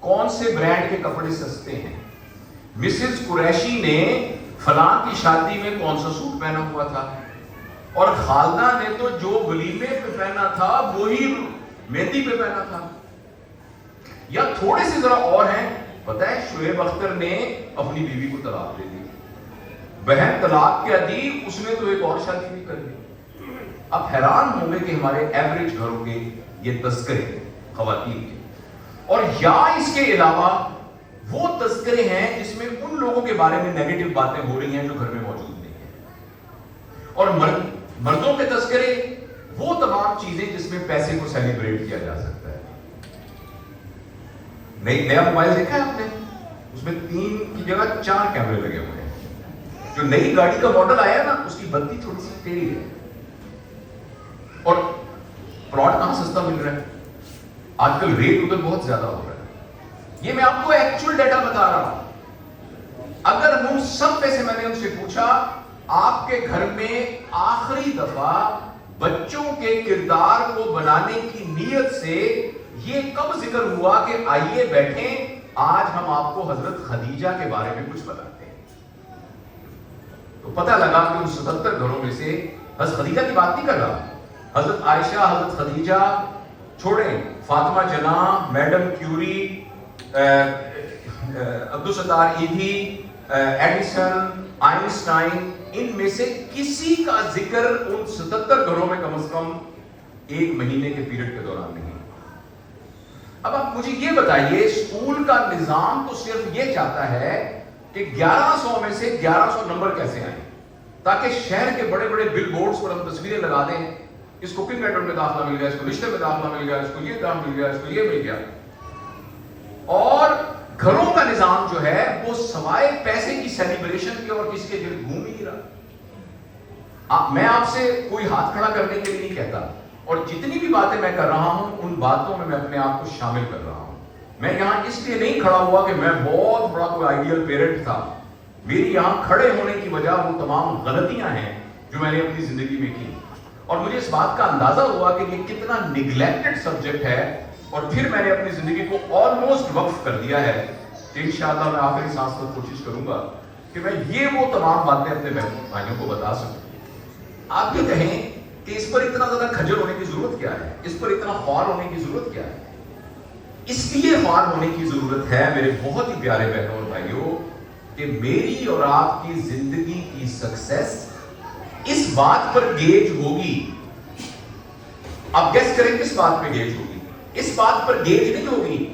کون سے برانڈ کے کپڑے سستے ہیں، مسز قریشی نے فلاں کی شادی میں کون سا سوٹ پہنا ہوا تھا، اور خالدہ نے تو جو ولیمے پہ پہنا تھا وہی مہندی پہ پہنا تھا. یا تھوڑے سے ذرا اور ہیں، پتہ ہے شعیب اختر نے اپنی بیوی کو طلاق دے دی، بہن طلاق کے عدی، اس نے تو ایک اور شادی بھی کر لی. اب حیران ہوں گے کہ ہمارے ایوریج گھروں کے یہ تذکرے خواتین کے، اور یا اس کے علاوہ وہ تذکرے ہیں جس میں ان لوگوں کے بارے میں نیگیٹو باتیں ہو رہی ہیں جو گھر میں موجود نہیں ہیں، اور مردوں کے تذکرے وہ تمام چیزیں جس میں پیسے کو سیلیبریٹ کیا جا سکتا ہے. نیا موبائل دیکھا ہے آپ نے، اس میں 3 کی جگہ 4 کیمرے لگے ہوئے ہیں. جو نئی گاڑی کا ماڈل آیا نا، اس کی بتی تھوڑی سی ٹیڑھی ہے. اور پلاٹ کہاں سستا مل رہا ہے، آج کل ریٹ ادھر بہت زیادہ ہو رہا ہے. یہ میں آپ کو ایکچوئل ڈیٹا بتا رہا ہوں. اگر ہم سب میں سے میں نے ان سے پوچھا آپ کے گھر میں آخری دفعہ بچوں کے کردار کو بنانے کی نیت سے یہ کب ذکر ہوا کہ آئیے بیٹھیں آج ہم آپ کو حضرت خدیجہ کے بارے میں کچھ بتاتے ہیں، تو پتہ لگا کہ ان 77 گھروں میں سے حضرت خدیجہ کی بات نہیں کر رہا. حضرت عائشہ، حضرت خدیجہ چھوڑیں، Fatima Jinnah, madam Curie, Abdul Sattar Edhi, Edison, Einstein, ان میں سے کسی کا ذکر ان 77 گھروں میں کم از کم 1 مہینے کے پیریڈ کے دوران نہیں. اب آپ مجھے یہ بتائیے، اسکول کا نظام تو صرف یہ چاہتا ہے کہ 1100 میں سے 1100 نمبر کیسے آئیں، تاکہ شہر کے بڑے بڑے بل بورڈز پر ہم تصویریں لگا دیں، اس کو کنڈرگارٹن میں داخلہ مل گیا، اس کو رشتے میں داخلہ مل گیا، اس کو یہ کام مل گیا، اس کو یہ مل گیا. اور گھروں کا نظام جو ہے وہ سوائے پیسے کی سیلیبریشن کے اور کسی کے گرد گھوم ہی نہیں رہا. میں آپ سے کوئی ہاتھ کھڑا کرنے کے لیے نہیں کہتا، اور جتنی بھی باتیں میں کر رہا ہوں ان باتوں میں اپنے آپ کو شامل کر رہا ہوں. میں یہاں اس لیے نہیں کھڑا ہوا کہ میں بہت بڑا کوئی آئیڈیل پیرنٹ تھا. میری یہاں کھڑے ہونے کی وجہ وہ تمام غلطیاں ہیں جو میں نے اپنی زندگی میں کی، اور مجھے اس بات کا اندازہ ہوا کہ یہ کتنا نیگلیکٹڈ سبجیکٹ ہے، اور پھر میں نے اپنی زندگی کو آلموسٹ وقف کر دیا ہے کہ انشاءاللہ میں آخری سانس تک کوشش کروں گا کہ میں یہ وہ تمام باتیں اپنے بھائیوں کو بتا سکوں. آپ یہ کہیں کہ اس پر اتنا زیادہ کھجل ہونے کی ضرورت کیا ہے، اس پر اتنا خوار ہونے کی ضرورت کیا ہے؟ اس لیے خوار ہونے کی ضرورت ہے میرے بہت ہی پیارے بہنوں اور بھائیوں کہ میری اور آپ کی زندگی کی سکسیس اس بات پر گیج ہوگی. آپ گیس کریں کس بات پہ گیج ہوگی؟ اس بات پر گیج نہیں ہوگی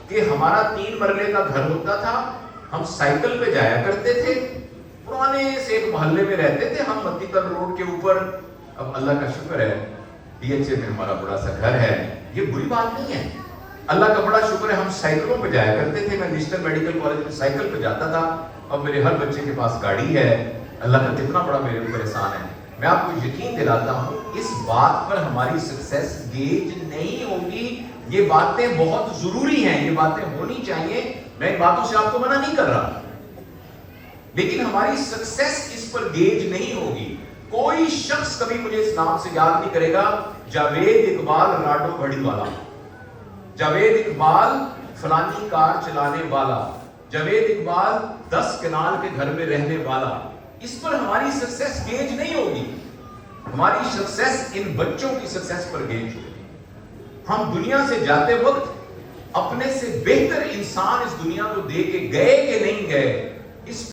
کہ ہمارا 3 مرلے کا گھر ہوتا تھا، ہم سائیکل پہ جایا کرتے تھے، پرانے سے ایک محلے میں رہتے تھے ہم متی تل روڈ کے اوپر. اب اللہ کا شکر ہے ڈی ایچ اے میں ہمارا بڑا سا گھر ہے. یہ بری بات نہیں ہے، اللہ کا بڑا شکر ہے ہم سائیکلوں پہ جایا کرتے تھے. میں نیشنل میڈیکل کالج میں سائیکل پہ جاتا تھا، اب میرے ہر بچے کے پاس گاڑی ہے. اللہ کا کتنا بڑا میرے اوپر احسان ہے. میں آپ کو یقین دلاتا ہوں اس بات پر ہماری سکسیس گیج نہیں ہوگی. یہ باتیں بہت ضروری ہیں، یہ باتیں ہونی چاہیے، میں ان باتوں سے آپ کو منع نہیں کر رہا، لیکن ہماری سکسیس اس پر گیج نہیں ہوگی. کوئی شخص کبھی مجھے اس نام سے یاد نہیں کرے گا جاوید اقبال راڈو گھڑی والا، جاوید اقبال فلانی کار چلانے والا، جاوید اقبال 10 کنال کے گھر میں رہنے والا. اس پر ہماری سکسیس گیج نہیں ہوگی. ہماری سکسیس ان بچوں کی سکسیس پر گیج ہوگی. ہم دنیا سے جاتے وقت اپنے سے بہتر انسان اس دنیا کو دے کے گئے کہ نہیں